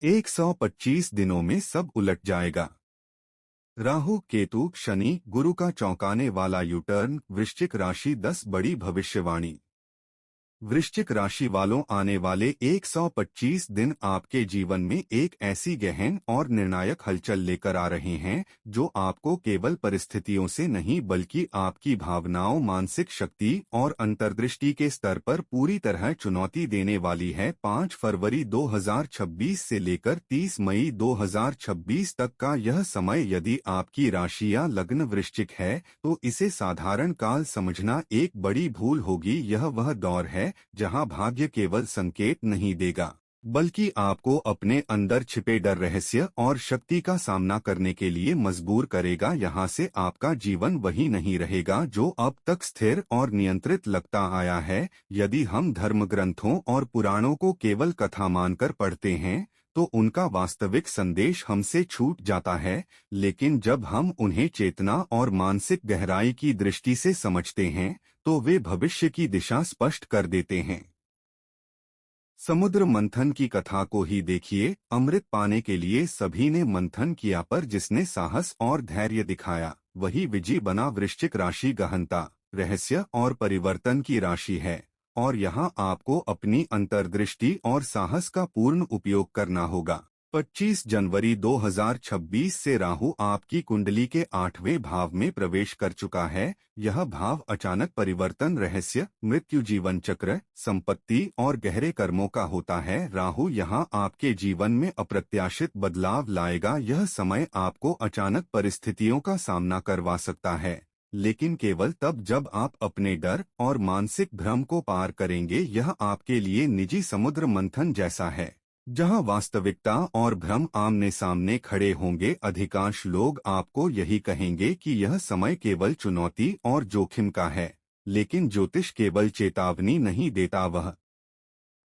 125 दिनों में सब उलट जाएगा। राहु केतु शनि गुरु का चौंकाने वाला यूटर्न। वृश्चिक राशि 10 बड़ी भविष्यवाणी। वृश्चिक राशि वालों, आने वाले 125 दिन आपके जीवन में एक ऐसी गहन और निर्णायक हलचल लेकर आ रहे हैं जो आपको केवल परिस्थितियों से नहीं बल्कि आपकी भावनाओं, मानसिक शक्ति और अंतर्दृष्टि के स्तर पर पूरी तरह चुनौती देने वाली है। 5 फरवरी 2026 से लेकर 30 मई 2026 तक का यह समय, यदि आपकी राशि या लग्न वृश्चिक है तो इसे साधारण काल समझना एक बड़ी भूल होगी। यह वह दौर है जहां भाग्य केवल संकेत नहीं देगा बल्कि आपको अपने अंदर छिपे डर, रहस्य और शक्ति का सामना करने के लिए मजबूर करेगा। यहां से आपका जीवन वही नहीं रहेगा जो अब तक स्थिर और नियंत्रित लगता आया है। यदि हम धर्म ग्रंथों और पुराणों को केवल कथा मानकर पढ़ते हैं तो उनका वास्तविक संदेश हमसे छूट जाता है, लेकिन जब हम उन्हें चेतना और मानसिक गहराई की दृष्टि से समझते हैं तो वे भविष्य की दिशा स्पष्ट कर देते हैं। समुद्र मंथन की कथा को ही देखिए। अमृत पाने के लिए सभी ने मंथन किया, पर जिसने साहस और धैर्य दिखाया वही विजयी बना। वृश्चिक राशि गहनता, रहस्य और परिवर्तन की राशि है और यहाँ आपको अपनी अंतर्दृष्टि और साहस का पूर्ण उपयोग करना होगा। 25 जनवरी 2026 से राहु आपकी कुंडली के 8वें भाव में प्रवेश कर चुका है। यह भाव अचानक परिवर्तन, रहस्य, मृत्यु, जीवन चक्र, संपत्ति और गहरे कर्मों का होता है। राहु यहाँ आपके जीवन में अप्रत्याशित बदलाव लाएगा। यह समय आपको अचानक परिस्थितियों का सामना करवा सकता है, लेकिन केवल तब जब आप अपने डर और मानसिक भ्रम को पार करेंगे। यह आपके लिए निजी समुद्र मंथन जैसा है जहां वास्तविकता और भ्रम आमने सामने खड़े होंगे। अधिकांश लोग आपको यही कहेंगे कि यह समय केवल चुनौती और जोखिम का है, लेकिन ज्योतिष केवल चेतावनी नहीं देता, वह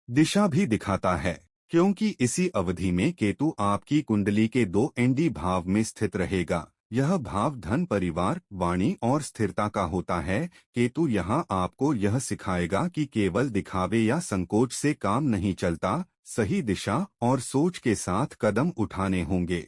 दिशा भी दिखाता है, क्योंकि इसी अवधि में केतु आपकी कुंडली के 2 एनडी भाव में स्थित रहेगा। यह भाव धन, परिवार, वाणी और स्थिरता का होता है। केतु यहाँ आपको यह सिखाएगा कि केवल दिखावे या संकोच से काम नहीं चलता, सही दिशा और सोच के साथ कदम उठाने होंगे।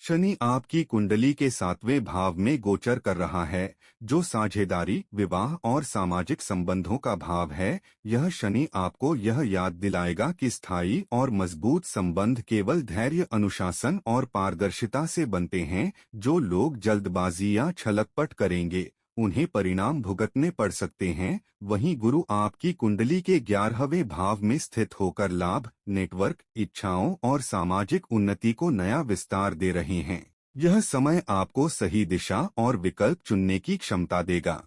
शनि आपकी कुंडली के 7वें भाव में गोचर कर रहा है, जो साझेदारी, विवाह और सामाजिक संबंधों का भाव है। यह शनि आपको यह याद दिलाएगा कि स्थायी और मजबूत संबंध केवल धैर्य, अनुशासन और पारदर्शिता से बनते हैं। जो लोग जल्दबाजी या छलकपट करेंगे उन्हें परिणाम भुगतने पड़ सकते हैं। वहीं गुरु आपकी कुंडली के 11वें भाव में स्थित होकर लाभ, नेटवर्क, इच्छाओं और सामाजिक उन्नति को नया विस्तार दे रहे हैं। यह समय आपको सही दिशा और विकल्प चुनने की क्षमता देगा।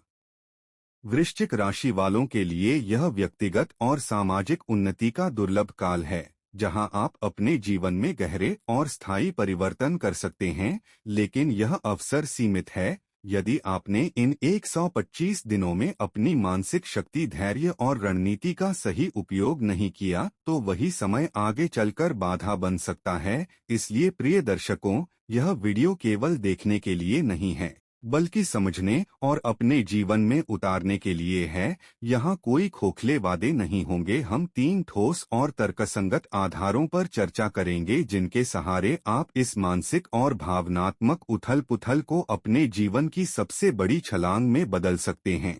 वृश्चिक राशि वालों के लिए यह व्यक्तिगत और सामाजिक उन्नति का दुर्लभ काल है, जहां आप अपने जीवन में गहरे और स्थायी परिवर्तन कर सकते हैं, लेकिन यह अवसर सीमित है। यदि आपने इन 125 दिनों में अपनी मानसिक शक्ति, धैर्य और रणनीति का सही उपयोग नहीं किया तो वही समय आगे चलकर बाधा बन सकता है। इसलिए प्रिय दर्शकों, यह वीडियो केवल देखने के लिए नहीं है बल्कि समझने और अपने जीवन में उतारने के लिए है। यहाँ कोई खोखले वादे नहीं होंगे। हम 3 ठोस और तर्कसंगत आधारों पर चर्चा करेंगे जिनके सहारे आप इस मानसिक और भावनात्मक उथल-पुथल को अपने जीवन की सबसे बड़ी छलांग में बदल सकते हैं।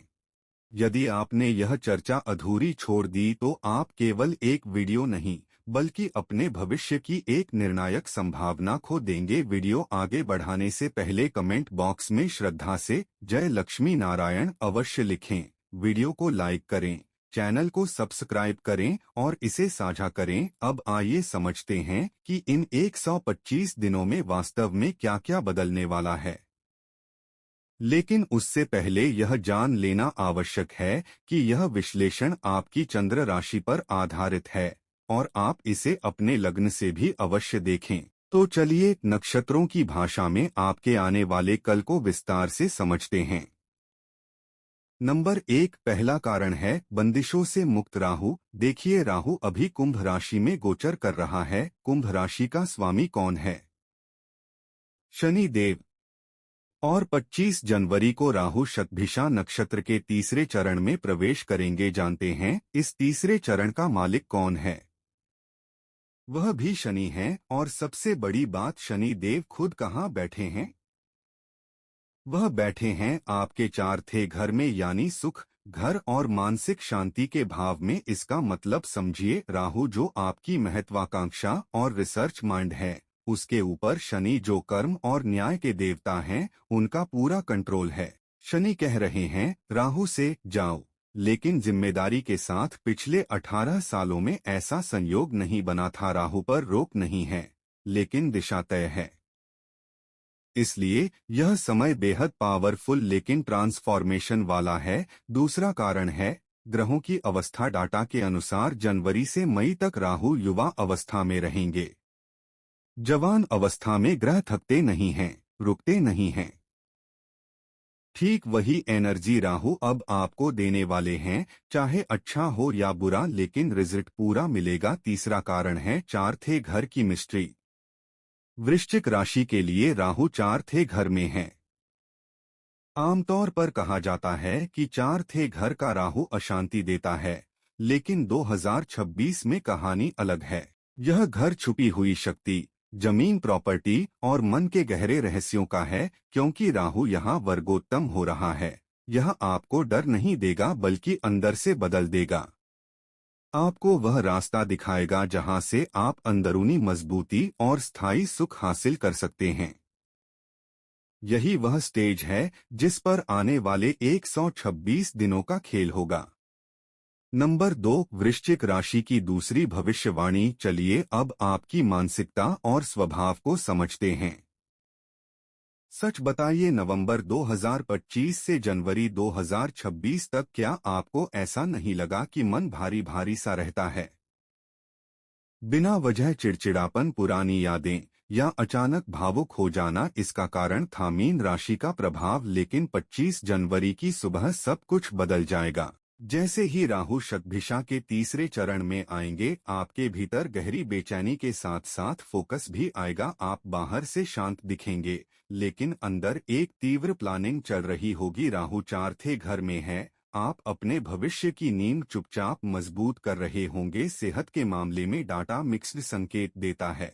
यदि आपने यह चर्चा अधूरी छोड़ दी तो आप केवल एक वीडियो नहीं बल्कि अपने भविष्य की एक निर्णायक संभावना खो देंगे। वीडियो आगे बढ़ाने से पहले कमेंट बॉक्स में श्रद्धा से जय लक्ष्मी नारायण अवश्य लिखें। वीडियो को लाइक करें, चैनल को सब्सक्राइब करें और इसे साझा करें। अब आइए समझते हैं कि इन 125 दिनों में वास्तव में क्या-क्या बदलने वाला है। लेकिन उससे पहले यह जान लेना आवश्यक है कि यह विश्लेषण आपकी चंद्र राशि पर आधारित है और आप इसे अपने लग्न से भी अवश्य देखें। तो चलिए नक्षत्रों की भाषा में आपके आने वाले कल को विस्तार से समझते हैं। नंबर 1, पहला कारण है बंदिशों से मुक्त राहु। देखिए, राहु अभी कुंभ राशि में गोचर कर रहा है। कुंभ राशि का स्वामी कौन है? शनि देव। और 25 जनवरी को राहु शतभिषा नक्षत्र के तीसरे चरण में प्रवेश करेंगे। जानते हैं इस तीसरे चरण का मालिक कौन है? वह भी शनि है, और सबसे बड़ी बात, शनि देव खुद कहाँ बैठे हैं? वह बैठे हैं आपके चौथे घर में, यानी सुख, घर और मानसिक शांति के भाव में। इसका मतलब समझिए, राहु जो आपकी महत्वाकांक्षा और रिसर्च माइंड है, उसके ऊपर शनि जो कर्म और न्याय के देवता हैं, उनका पूरा कंट्रोल है। शनि कह रहे हैं राहु से, जाओ, लेकिन जिम्मेदारी के साथ। पिछले 18 सालों में ऐसा संयोग नहीं बना था। राहु पर रोक नहीं है, लेकिन दिशा तय है। इसलिए यह समय बेहद पावरफुल लेकिन ट्रांसफॉर्मेशन वाला है। दूसरा कारण है ग्रहों की अवस्था। डाटा के अनुसार जनवरी से मई तक राहु युवा अवस्था में रहेंगे। जवान अवस्था में ग्रह थकते नहीं हैं, रुकते नहीं हैं। ठीक वही एनर्जी राहु अब आपको देने वाले हैं, चाहे अच्छा हो या बुरा, लेकिन रिजल्ट पूरा मिलेगा। तीसरा कारण है चौथे घर की मिस्ट्री। वृश्चिक राशि के लिए राहु चौथे घर में है। आमतौर पर कहा जाता है कि चौथे घर का राहु अशांति देता है, लेकिन 2026 में कहानी अलग है। यह घर छुपी हुई शक्ति, जमीन, प्रॉपर्टी और मन के गहरे रहस्यों का है। क्योंकि राहु यहाँ वर्गोत्तम हो रहा है, यह आपको डर नहीं देगा बल्कि अंदर से बदल देगा। आपको वह रास्ता दिखाएगा जहां से आप अंदरूनी मजबूती और स्थायी सुख हासिल कर सकते हैं। यही वह स्टेज है जिस पर आने वाले 126 दिनों का खेल होगा। नंबर 2, वृश्चिक राशि की दूसरी भविष्यवाणी। चलिए अब आपकी मानसिकता और स्वभाव को समझते हैं। सच बताइए, नवंबर 2025 से जनवरी 2026 तक क्या आपको ऐसा नहीं लगा कि मन भारी भारी सा रहता है? बिना वजह चिड़चिड़ापन, पुरानी यादें या अचानक भावुक हो जाना? इसका कारण था मीन राशि का प्रभाव। लेकिन 25 जनवरी की सुबह सब कुछ बदल जाएगा। जैसे ही राहु शतभिषा के तीसरे चरण में आएंगे, आपके भीतर गहरी बेचैनी के साथ साथ फोकस भी आएगा। आप बाहर से शांत दिखेंगे, लेकिन अंदर एक तीव्र प्लानिंग चल रही होगी। राहु चौथे घर में है, आप अपने भविष्य की नींव चुपचाप मजबूत कर रहे होंगे। सेहत के मामले में डाटा मिक्स्ड संकेत देता है।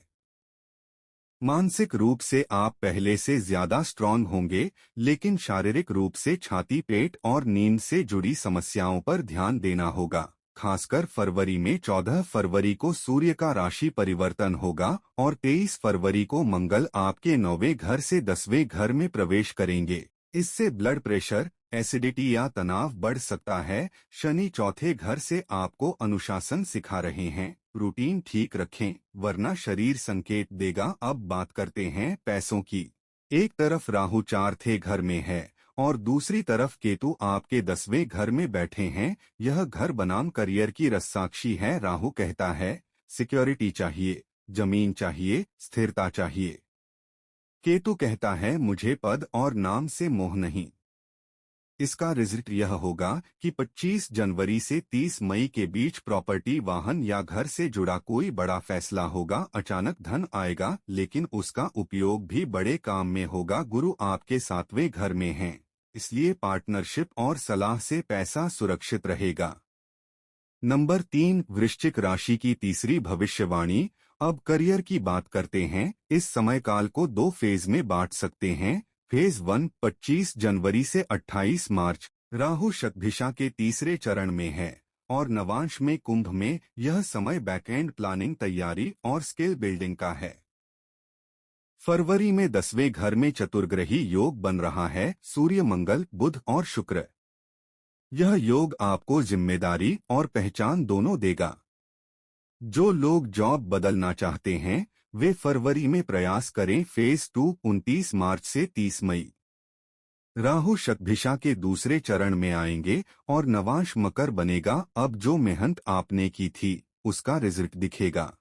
मानसिक रूप से आप पहले से ज्यादा स्ट्रांग होंगे, लेकिन शारीरिक रूप से छाती, पेट और नींद से जुड़ी समस्याओं पर ध्यान देना होगा। खासकर फरवरी में 14 फरवरी को सूर्य का राशि परिवर्तन होगा और 23 फरवरी को मंगल आपके 9वें घर से 10वें घर में प्रवेश करेंगे। इससे ब्लड प्रेशर, एसिडिटी या तनाव बढ़ सकता है। शनि चौथे घर से आपको अनुशासन सिखा रहे हैं। रूटीन ठीक रखें, वरना शरीर संकेत देगा। अब बात करते हैं पैसों की। एक तरफ राहु चौथे घर में है और दूसरी तरफ केतु आपके 10वें घर में बैठे हैं। यह घर बनाम करियर की रस्साक्षी है। राहु कहता है सिक्योरिटी चाहिए, जमीन चाहिए, स्थिरता चाहिए। केतु कहता है मुझे पद और नाम से मोह नहीं। इसका रिजल्ट यह होगा कि 25 जनवरी से 30 मई के बीच प्रॉपर्टी, वाहन या घर से जुड़ा कोई बड़ा फैसला होगा। अचानक धन आएगा, लेकिन उसका उपयोग भी बड़े काम में होगा। गुरु आपके 7वें घर में हैं, इसलिए पार्टनरशिप और सलाह से पैसा सुरक्षित रहेगा। नंबर 3, वृश्चिक राशि की तीसरी भविष्यवाणी। अब करियर की बात करते हैं। इस समय काल को 2 फेज में बांट सकते हैं। फेज 1 25 जनवरी से 28 मार्च। राहु शतभिषा के तीसरे चरण में है और नवांश में कुंभ में। यह समय बैकएंड प्लानिंग, तैयारी और स्किल बिल्डिंग का है। फरवरी में 10वें घर में चतुर्ग्रही योग बन रहा है, सूर्य, मंगल, बुध और शुक्र। यह योग आपको जिम्मेदारी और पहचान दोनों देगा। जो लोग जॉब बदलना चाहते हैं, वे फरवरी में प्रयास करें। फेज 2 29 मार्च से 30 मई। राहु शतभिषा के दूसरे चरण में आएंगे और नवांश मकर बनेगा। अब जो मेहनत आपने की थी, उसका रिजल्ट दिखेगा।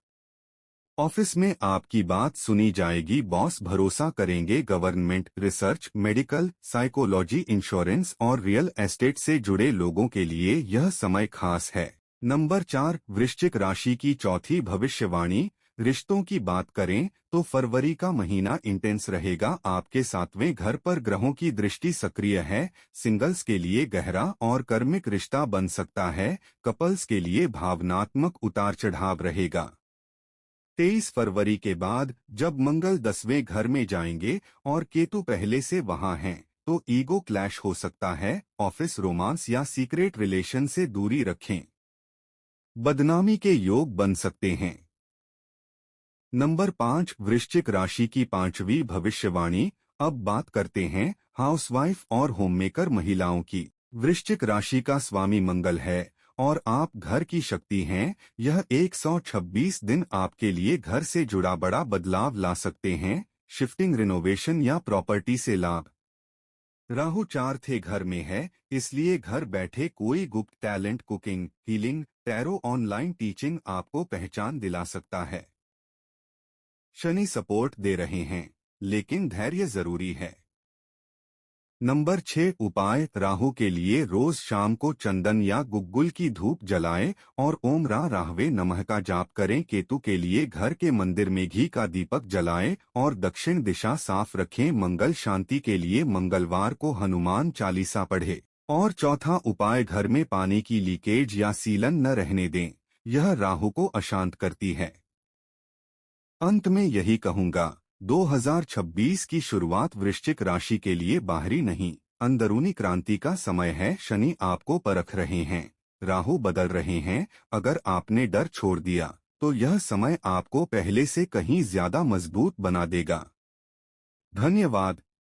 ऑफिस में आपकी बात सुनी जाएगी, बॉस भरोसा करेंगे। Government, research, medical, psychology, insurance और रियल एस्टेट से जुड़े लोगों के लिए यह समय खास है। नंबर 4, वृश्चिक राशि की चौथी भविष्यवाणी। रिश्तों की बात करें तो फरवरी का महीना इंटेंस रहेगा। आपके 7वें घर पर ग्रहों की दृष्टि सक्रिय है। सिंगल्स के लिए गहरा और कर्मिक रिश्ता बन सकता है। कपल्स के लिए भावनात्मक उतार चढ़ाव रहेगा। 23 फरवरी के बाद जब मंगल 10वें घर में जाएंगे और केतु पहले से वहां हैं, तो ईगो क्लैश हो सकता है। ऑफिस रोमांस या सीक्रेट रिलेशन से दूरी रखें। बदनामी के योग बन सकते हैं। नंबर 5, वृश्चिक राशि की पांचवी भविष्यवाणी। अब बात करते हैं हाउसवाइफ और होममेकर महिलाओं की। वृश्चिक राशि का स्वामी मंगल है और आप घर की शक्ति हैं। यह 126 दिन आपके लिए घर से जुड़ा बड़ा बदलाव ला सकते हैं। शिफ्टिंग, रिनोवेशन या प्रॉपर्टी से लाभ। राहु 4th घर में है, इसलिए घर बैठे कोई गुप्त talent, cooking, healing, tarot, online teaching आपको पहचान दिला सकता है। शनि सपोर्ट दे रहे हैं, लेकिन धैर्य जरूरी है। नंबर 6, उपाय। राहु के लिए रोज शाम को चंदन या गुग्गुल की धूप जलाएं और ओम राहवे नमः का जाप करें। केतु के लिए घर के मंदिर में घी का दीपक जलाएं और दक्षिण दिशा साफ रखें। मंगल शांति के लिए मंगलवार को हनुमान चालीसा पढ़े। और चौथा उपाय, घर में पानी की लीकेज या सीलन न रहने दें, यह राहु को अशांत करती है। अंत में यही कहूंगा, 2026 की शुरुआत वृश्चिक राशि के लिए बाहरी नहीं, अंदरूनी क्रांति का समय है। शनि आपको परख रहे हैं, राहु बदल रहे हैं। अगर आपने डर छोड़ दिया, तो यह समय आपको पहले से कहीं ज्यादा मजबूत बना देगा। धन्यवाद।